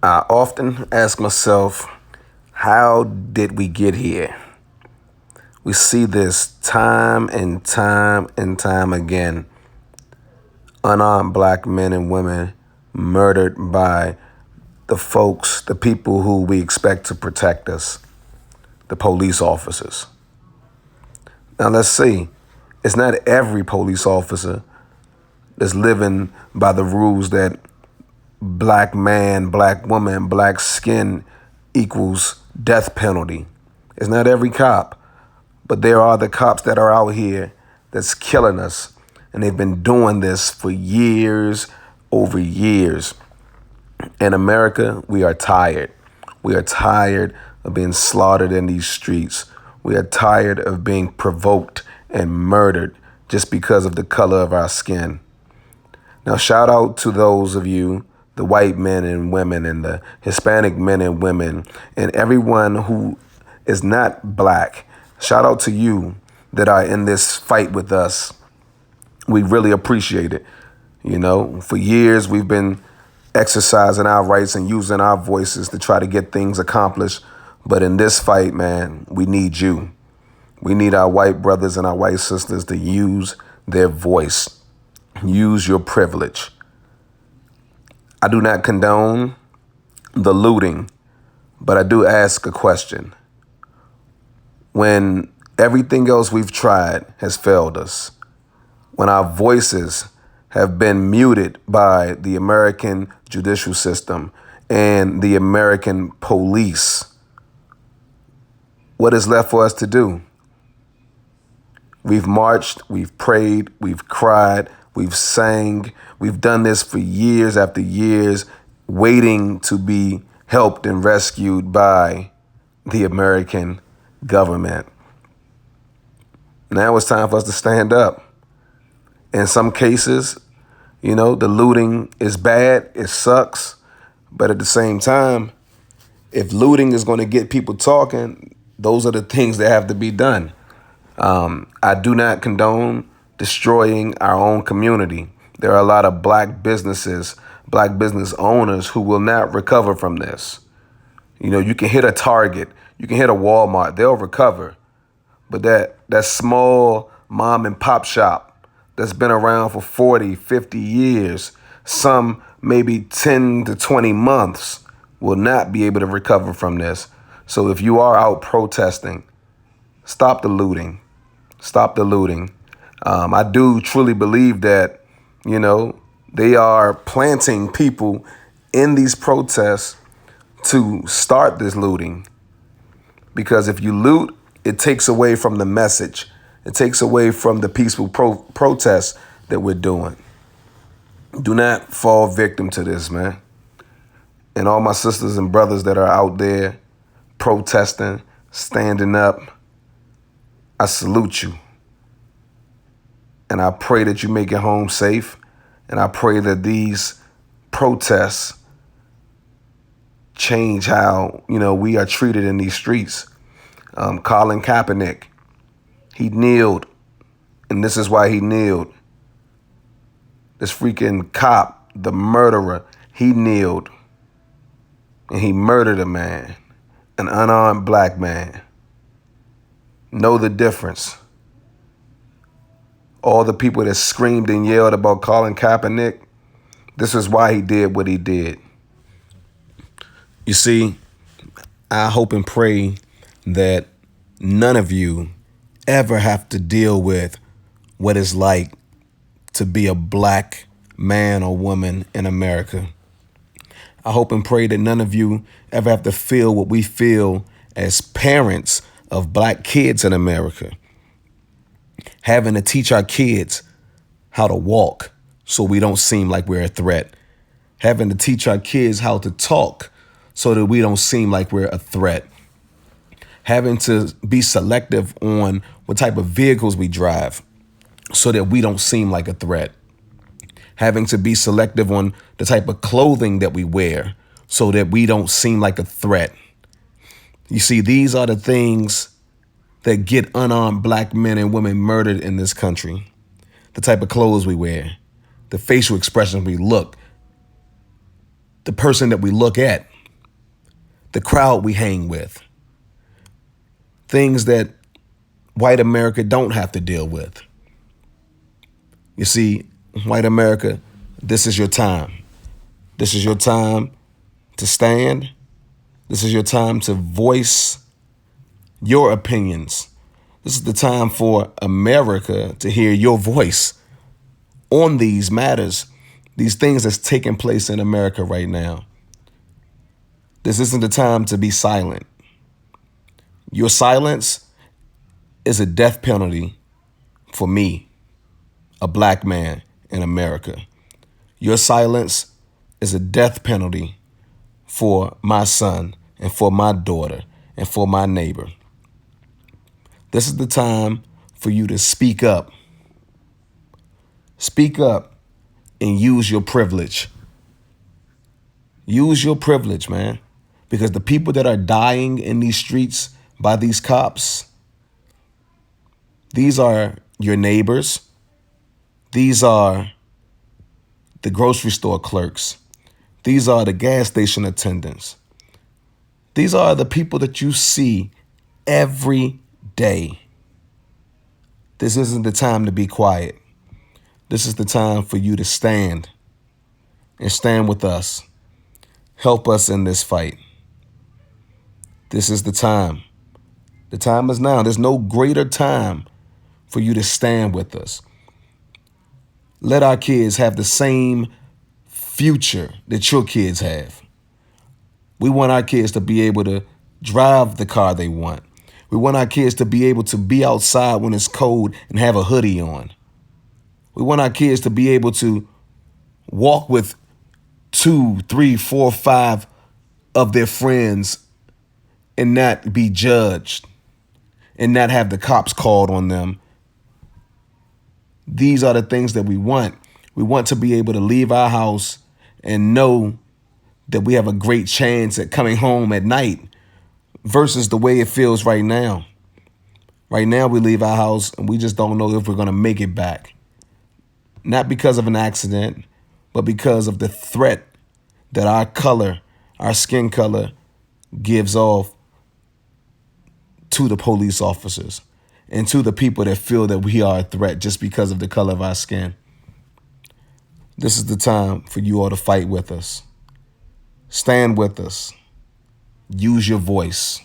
I often ask myself, how did we get here? We see this time and time and time again. Unarmed black men and women murdered by the folks, the people who we expect to protect us, the police officers. Now let's see, it's not every police officer that's living by the rules that black man, black woman, black skin equals death penalty. It's not every cop, but there are the cops that are out here that's killing us. And they've been doing this for years over years. In America, we are tired. We are tired of being slaughtered in these streets. We are tired of being provoked and murdered just because of the color of our skin. Now, shout out to those of you, the white men and women and the Hispanic men and women and everyone who is not black. Shout out to you that are in this fight with us. We really appreciate it. You know, for years we've been exercising our rights and using our voices to try to get things accomplished. But in this fight, man, we need you. We need our white brothers and our white sisters to use their voice. Use your privilege. I do not condone the looting, but I do ask a question. When everything else we've tried has failed us, when our voices have been muted by the American judicial system and the American police, what is left for us to do? We've marched, we've prayed, we've cried, we've sang. We've done this for years after years, waiting to be helped and rescued by the American government. Now it's time for us to stand up. In some cases, you know, the looting is bad, it sucks. But at the same time, if looting is going to get people talking, those are the things that have to be done. I do not condone destroying our own community. There are a lot of black businesses, black business owners who will not recover from this. You know, you can hit a Target, you can hit a Walmart, they'll recover. But that small mom and pop shop that's been around for 40, 50 years, some maybe 10 to 20 months, will not be able to recover from this. So if you are out protesting, stop the looting. Stop the looting. I do truly believe that, you know, they are planting people in these protests to start this looting. Because if you loot, it takes away from the message. It takes away from the peaceful protests that we're doing. Do not fall victim to this, man. And all my sisters and brothers that are out there protesting, standing up, I salute you. And I pray that you make it home safe. And I pray that these protests change how, you know, we are treated in these streets. Colin Kaepernick, he kneeled, and this is why he kneeled. This freaking cop, the murderer, he kneeled, and he murdered a man, an unarmed black man. Know the difference. All the people that screamed and yelled about Colin Kaepernick, this is why he did what he did. You see, I hope and pray that none of you ever have to deal with what it's like to be a black man or woman in America. I hope and pray that none of you ever have to feel what we feel as parents of black kids in America. Having to teach our kids how to walk so we don't seem like we're a threat. Having to teach our kids how to talk so that we don't seem like we're a threat. Having to be selective on what type of vehicles we drive so that we don't seem like a threat. Having to be selective on the type of clothing that we wear so that we don't seem like a threat. You see, these are the things that get unarmed black men and women murdered in this country. The type of clothes we wear, the facial expressions we look, the person that we look at. the crowd we hang with, things that white America don't have to deal with. You see, white America, this is your time. This is your time to stand. This is your time to voice your opinions. This is the time for America to hear your voice on these matters, these things that's taking place in America right now. This isn't the time to be silent. Your silence is a death penalty for me, a black man in America. Your silence is a death penalty for my son and for my daughter and for my neighbor. This is the time for you to speak up. Speak up and use your privilege. Use your privilege, man, because the people that are dying in these streets by these cops, these are your neighbors. These are the grocery store clerks. These are the gas station attendants. These are the people that you see every day. This isn't the time to be quiet. This is the time for you to stand and stand with us. Help us in this fight. This is the time. The time is now. There's no greater time for you to stand with us. Let our kids have the same future that your kids have. We want our kids to be able to drive the car they want. We want our kids to be able to be outside when it's cold and have a hoodie on. We want our kids to be able to walk with 2, 3, 4, 5 of their friends and not be judged and not have the cops called on them. These are the things that we want. We want to be able to leave our house and know that we have a great chance at coming home at night versus the way it feels right now. Right now, we leave our house and we just don't know if we're going to make it back. Not because of an accident, but because of the threat that our color, our skin color, gives off to the police officers and to the people that feel that we are a threat just because of the color of our skin. This is the time for you all to fight with us. Stand with us. Use your voice.